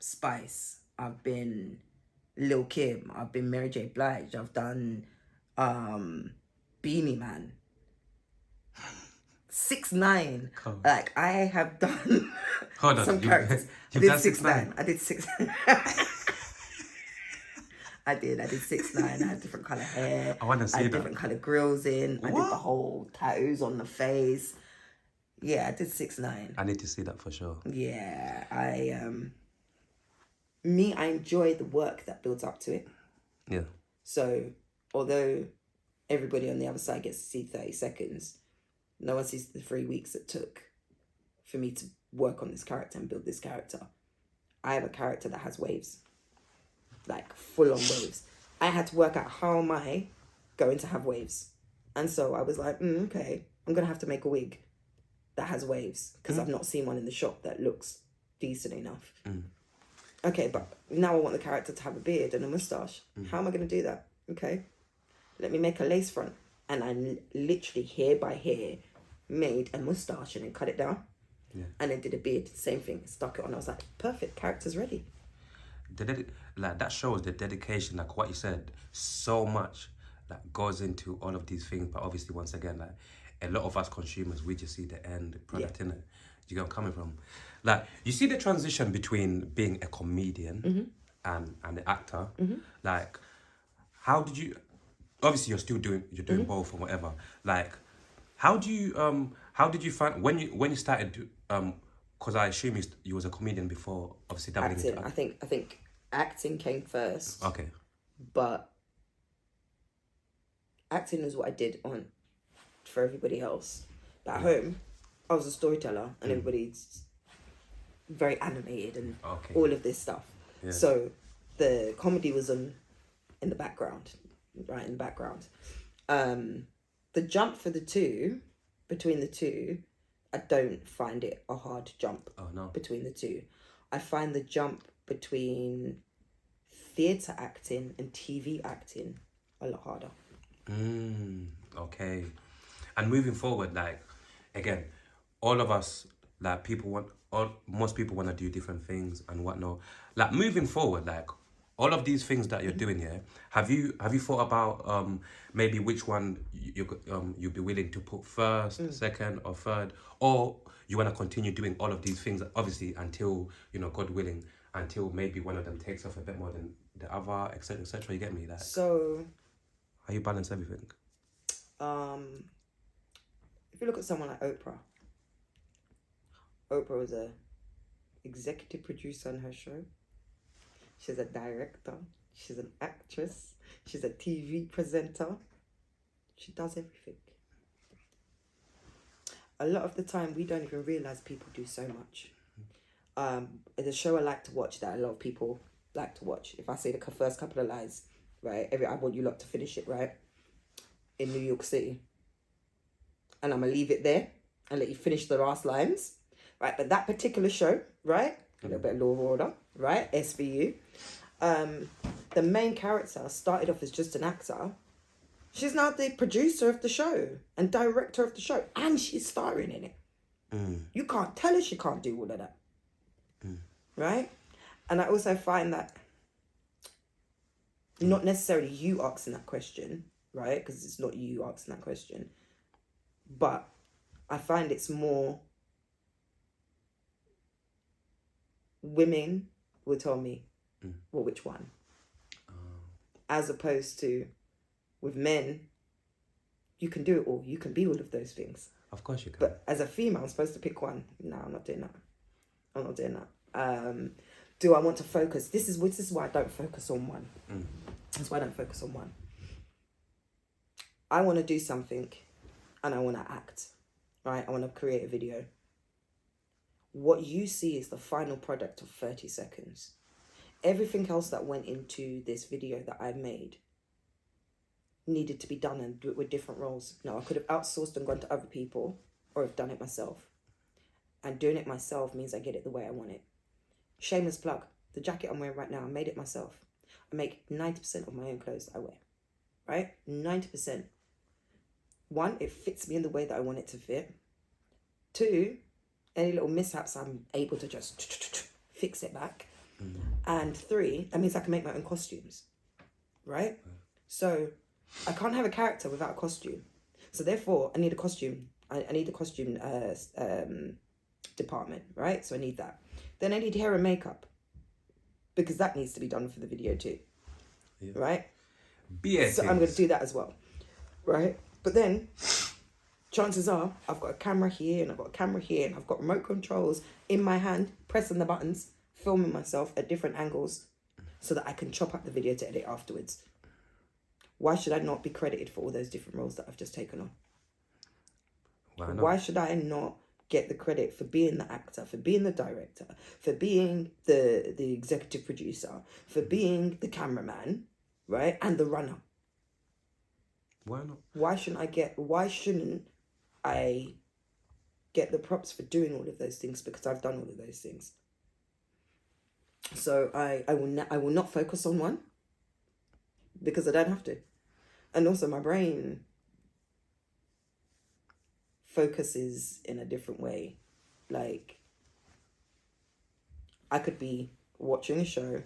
Spice. I've been Lil Kim. I've been Mary J. Blige. I've done Beanie Man. 6ix9ine. Cool. Like, I have done some characters. You've done 6ix9ine. I did 6ix9ine. I did 6ix9ine. I had different colour hair. I want to see I had that. different colour grills in. What? I did the whole tattoos on the face. Yeah, I did 6ix9ine. I need to see that for sure. Yeah, I enjoy the work that builds up to it. Yeah. So, although everybody on the other side gets to see 30 seconds, no one sees the 3 weeks it took for me to work on this character and build this character. I have a character that has waves. Like, full-on waves. I had to work out how am I going to have waves. And so I was like, okay, I'm going to have to make a wig that has waves because I've not seen one in the shop that looks decent enough. Okay, but now I want the character to have a beard and a moustache. How am I going to do that? Okay, let me make a lace front. And I literally hair by hair made a moustache and then cut it down. Yeah. And then did a beard, same thing, stuck it on. I was like, perfect, character's ready. Like, that shows the dedication, like what you said, so much like goes into all of these things. But obviously, once again, like, a lot of us consumers, we just see the end product, innit? Do you get where I'm coming from? Like, you see the transition between being a comedian and an actor. Like, how did you, obviously you're doing both or whatever. Like, how did you find, when you started, because I assume you was a comedian before, obviously dabbling Acting, into I think acting came first. Okay. But acting is what I did for everybody else. But at home, I was a storyteller and everybody's very animated and all of this stuff. Yeah. So the comedy was in the background, right in the background. The jump for between the two, I don't find it a hard jump. Oh, no. Between the two. I find the jump between theatre acting and TV acting a lot harder. Okay. And moving forward, like, again, all of us, like, most people want to do different things and whatnot. Like, moving forward, like, all of these things that you're doing here, have you thought about maybe which one you'd be willing to put first, second, or third, or you want to continue doing all of these things, obviously, until, God willing, until maybe one of them takes off a bit more than the other, etc., etc. You get me? Like, so, how you balance everything? If you look at someone like Oprah was a executive producer on her show. She's a director. She's an actress. She's a TV presenter. She does everything. A lot of the time, we don't even realize people do so much. The show I like to watch that a lot of people like to watch. If I say the first couple of lines, right? I want you lot to finish it, right? In New York City. And I'm going to leave it there and let you finish the last lines, right? But that particular show, right? A little bit of Law and Order, right? SVU. The main character started off as just an actor. She's now the producer of the show and director of the show. And she's starring in it. You can't tell her she can't do all of that. Right? And I also find that not necessarily you asking that question, right? Because it's not you asking that question. But I find it's more women will tell me, well, which one? As opposed to with men, you can do it all. You can be all of those things. Of course you can. But as a female, I'm supposed to pick one. No, I'm not doing that. I'm not doing that. Do I want to focus? This is why I don't focus on one. That's why I don't focus on one. I want to do something and I want to act, right? I want to create a video. What you see is the final product of 30 seconds. Everything else that went into this video that I made needed to be done and do it with different roles. Now, I could have outsourced and gone to other people or have done it myself. And doing it myself means I get it the way I want it. Shameless plug. The jacket I'm wearing right now, I made it myself. I make 90% of my own clothes that I wear, right? 90%. One, it fits me in the way that I want it to fit. Two, any little mishaps, I'm able to just fix it back. And 3, that means I can make my own costumes, right? So I can't have a character without a costume. So therefore, I need a costume. I need a costume department, right? So I need that. Then I need hair and makeup, because that needs to be done for the video too, right? So I'm going to do that as well, right? But then chances are I've got a camera here and I've got a camera here and I've got remote controls in my hand, pressing the buttons, filming myself at different angles so that I can chop up the video to edit afterwards. Why should I not be credited for all those different roles that I've just taken on? Why should I not get the credit for being the actor, for being the director, for being the executive producer, for being the cameraman, right? And the runner. Why not? Why shouldn't I get the props for doing all of those things, because I've done all of those things? So I will not focus on one, because I don't have to. And also my brain focuses in a different way. Like, I could be watching a show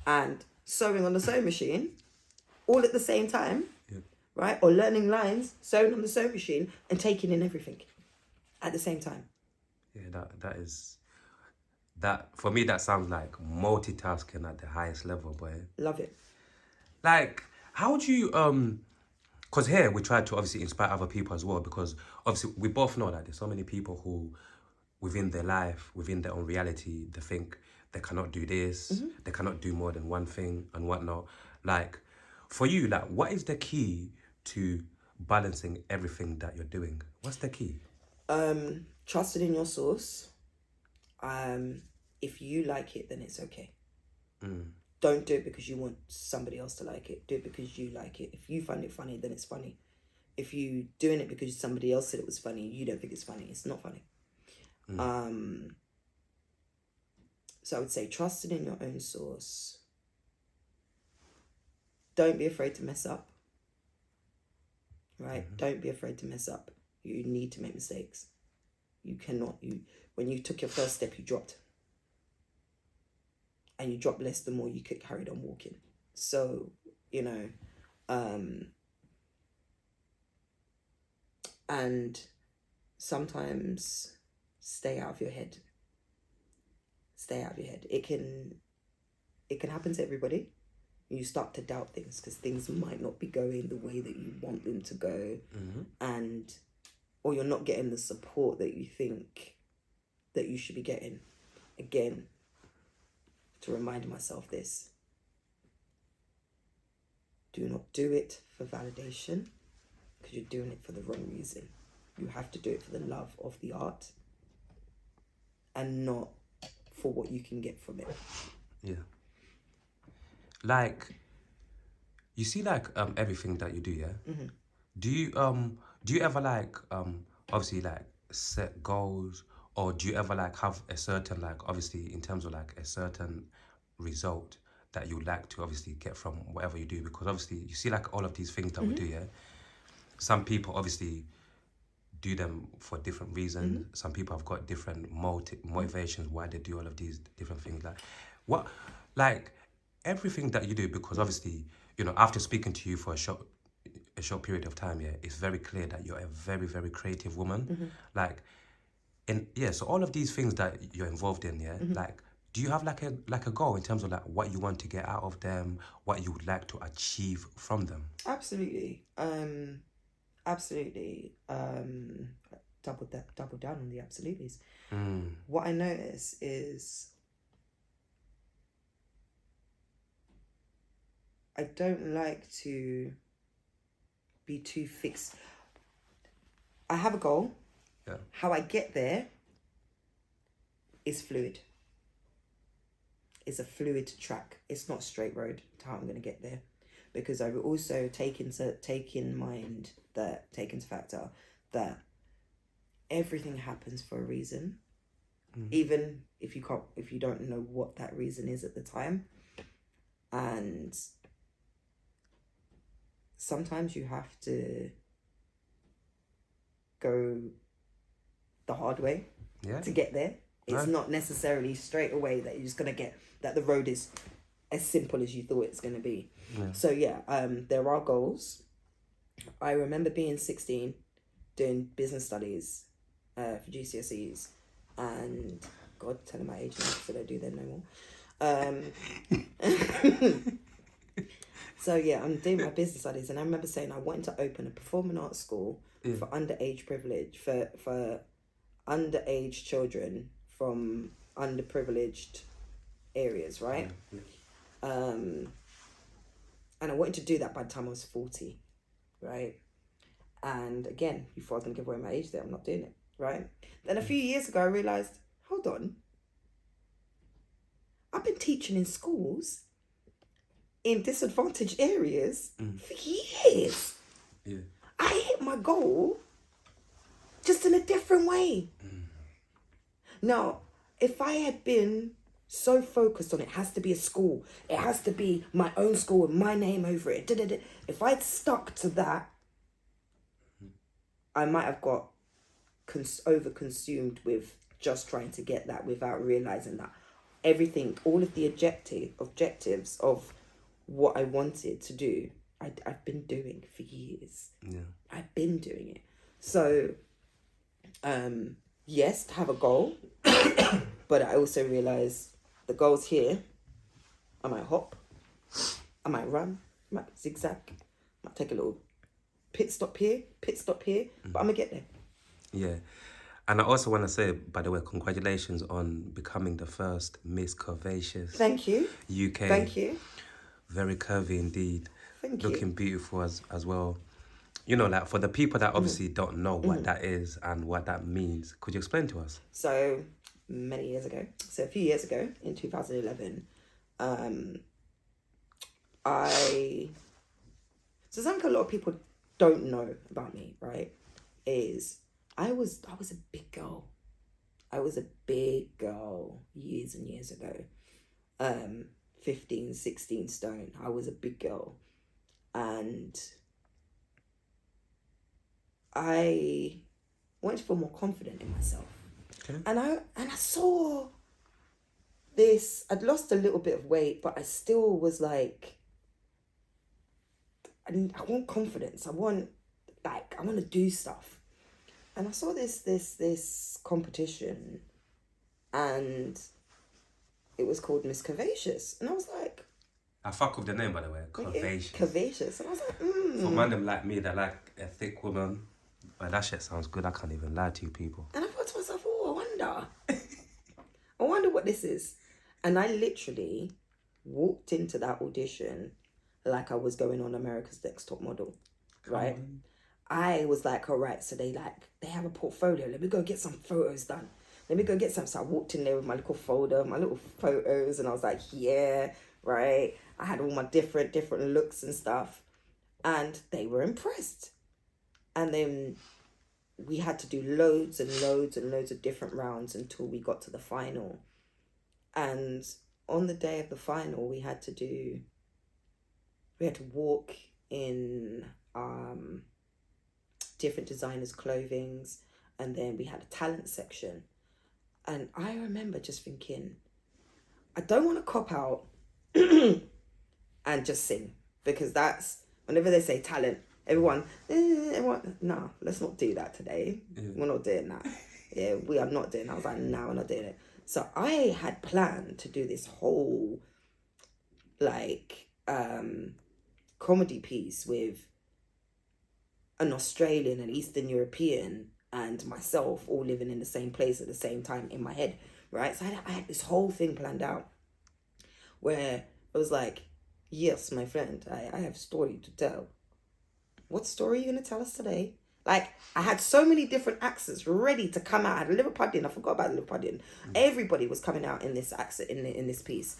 and sewing on the sewing machine all at the same time, right? Or learning lines, sewing on the sewing machine and taking in everything at the same time. Yeah, that for me, that sounds like multitasking at the highest level, boy. Love it. Like, how do you because here we try to obviously inspire other people as well, because obviously we both know that there's so many people who within their life, within their own reality, they think they cannot do this, they cannot do more than one thing and whatnot. Like, for you, like, what is the key to balancing everything that you're doing? What's the key? Trusting in your source. If you like it, then it's okay. Don't do it because you want somebody else to like it. Do it because you like it. If you find it funny, then it's funny. If you doing it because somebody else said it was funny, you don't think it's funny, it's not funny. So I would say trusting in your own source. Don't be afraid to mess up. Right? Don't be afraid to mess up. You need to make mistakes. When you took your first step, you dropped. And you dropped less the more you carried on walking. So, and sometimes stay out of your head. Stay out of your head. It can happen to everybody. You start to doubt things because things might not be going the way that you want them to go, or you're not getting the support that you think that you should be getting. Again, to remind myself this: do not do it for validation, because you're doing it for the wrong reason. You have to do it for the love of the art and not for what you can get from it. Yeah. Like, you see, like, everything that you do, yeah? Do you ever, like, obviously, like, set goals, or do you ever, like, have a certain, like, obviously, in terms of, like, a certain result that you like to obviously get from whatever you do? Because obviously, you see, like, all of these things that we do, yeah? Some people obviously do them for different reasons. Some people have got different motivations why they do all of these different things. Like, everything that you do, because obviously, after speaking to you for a short period of time, yeah, it's very clear that you're a very, very creative woman. So all of these things that you're involved in, yeah, like, do you have like a goal in terms of like what you want to get out of them, what you would like to achieve from them? Absolutely. Double down on the absolutelys. What I notice is I don't like to be too fixed. I have a goal. Yeah. How I get there is fluid. It's a fluid track. It's not a straight road to how I'm going to get there, because I will also take into factor that everything happens for a reason, even if you don't know what that reason is at the time. And sometimes you have to go the hard way to get there, It's not necessarily straight away that you're just going to get that the road is as simple as you thought it's going to be. Yeah. So yeah, there are goals. I remember being 16, doing business studies for GCSEs, and God, telling my age now, so I don't do them no more. So yeah, I'm doing my business studies, and I remember saying I wanted to open a performing arts school for underage privilege, for underage children from underprivileged areas, right? And I wanted to do that by the time I was 40, right? And again, before I was going to give away my age there, I'm not doing it, right? Then a few years ago, I realised, hold on. I've been teaching in schools in disadvantaged areas for years. Yeah. I hit my goal just in a different way. Now, if I had been so focused on it has to be a school, it has to be my own school with my name over it, if I'd stuck to that, I might have got over-consumed with just trying to get that without realising that everything, all of the objectives of what I wanted to do, I've been doing for years. Yeah. I've been doing it. So, yes, to have a goal, but I also realise the goal's here. I might hop, I might run, I might zigzag, I might take a little pit stop here, but I'm going to get there. Yeah. And I also want to say, by the way, congratulations on becoming the first Miss Curvaceous. Thank you. UK. Thank you. Very curvy indeed. Thank you. Looking beautiful as well. You know, like for the people that obviously don't know what that is and what that means, could you explain to us? So, a few years ago, in 2011, something a lot of people don't know about me, right, is I was a big girl. I was a big girl years and years ago. 15, 16 stone. I was a big girl. And I wanted to feel more confident in myself. Okay. And I saw this, I'd lost a little bit of weight, but I still was like, I want confidence. I want to do stuff. And I saw this competition, and it was called Miss Curvaceous. And I was like, I fuck with the name, by the way. Curvaceous. Curvaceous. And I was like, For man them like me that like a thick woman, well, that shit sounds good. I can't even lie to you people. And I thought to myself, oh, I wonder what this is. And I literally walked into that audition like I was going on America's Next Top Model, right? I was like, all right, so they have a portfolio. Let me go get some photos done. So I walked in there with my little folder, my little photos, and I was like, yeah, right. I had all my different looks and stuff, and they were impressed. And then we had to do loads and loads and loads of different rounds until we got to the final. And on the day of the final, we had to walk in different designers' clothings, and then we had a talent section. And I remember just thinking, I don't want to cop out and just sing, because that's, whenever they say talent, everyone, no, let's not do that today. Yeah. We're not doing that. Yeah, we are not doing that. I was like, no, we're not doing it. So I had planned to do this whole, comedy piece with an Australian, an Eastern European, and myself all living in the same place at the same time in my head, right? So I had this whole thing planned out where it was like, yes, my friend, I have a story to tell. What story are you going to tell us today? Like, I had so many different accents ready to come out. I had a Liverpudlian. I forgot about the Liverpudlian. Everybody was coming out in this accent, in this piece.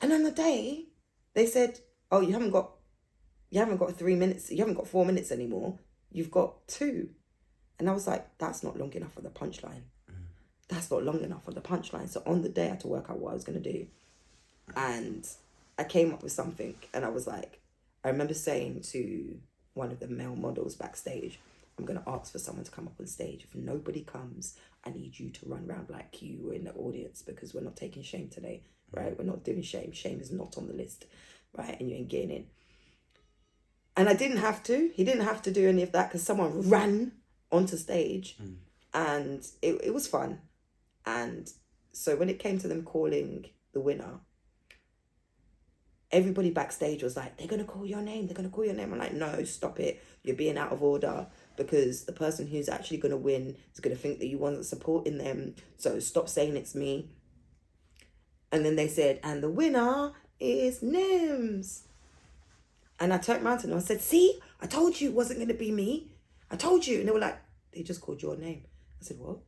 And on the day, they said, oh, you haven't got 3 minutes. You haven't got 4 minutes anymore. You've got 2. And I was like, that's not long enough for the punchline. That's not long enough for the punchline. So on the day, I had to work out what I was going to do. And I came up with something. And I was like, I remember saying to one of the male models backstage, I'm going to ask for someone to come up on stage. If nobody comes, I need you to run around like you were in the audience, because we're not taking shame today, right? We're not doing shame. Shame is not on the list, right? And you ain't getting in. And I didn't have to. He didn't have to do any of that, because someone ran onto stage and it was fun. And so when it came to them calling the winner, everybody backstage was like, they're going to call your name. They're going to call your name. I'm like, no, stop it. You're being out of order, because the person who's actually going to win is going to think that you wasn't supporting them. So stop saying it's me. And then they said, and the winner is Nims. And I turned around to them. I said, see, I told you it wasn't going to be me. I told you. And they were like, they just called your name. I said, what?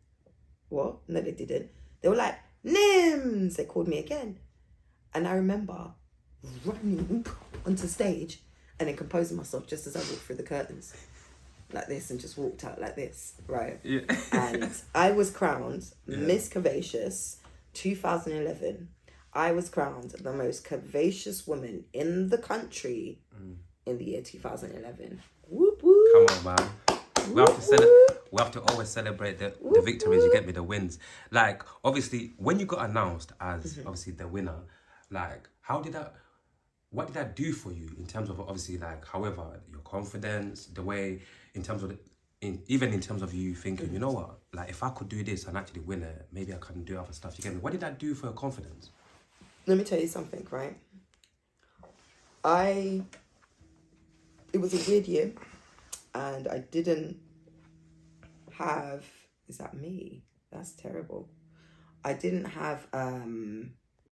What? No, they didn't. They were like, Nims. They called me again. And I remember running onto stage and then composing myself just as I walked through the curtains. Like this, and just walked out like this, right? Yeah. And I was crowned Miss Curvaceous 2011. I was crowned the most curvaceous woman in the country in the year 2011. Whoop whoop. Come on, man. We have to always celebrate the victories. You get me, the wins. Like, obviously, when you got announced as obviously the winner, like, what did that do for you in terms of, obviously, like, however, your confidence, the way, in terms of even in terms of you thinking, you know what, like, if I could do this and actually win it, maybe I can do other stuff. You get me? What did that do for your confidence? Let me tell you something, right? It was a weird year, and I didn't have, is that me? That's terrible. I didn't have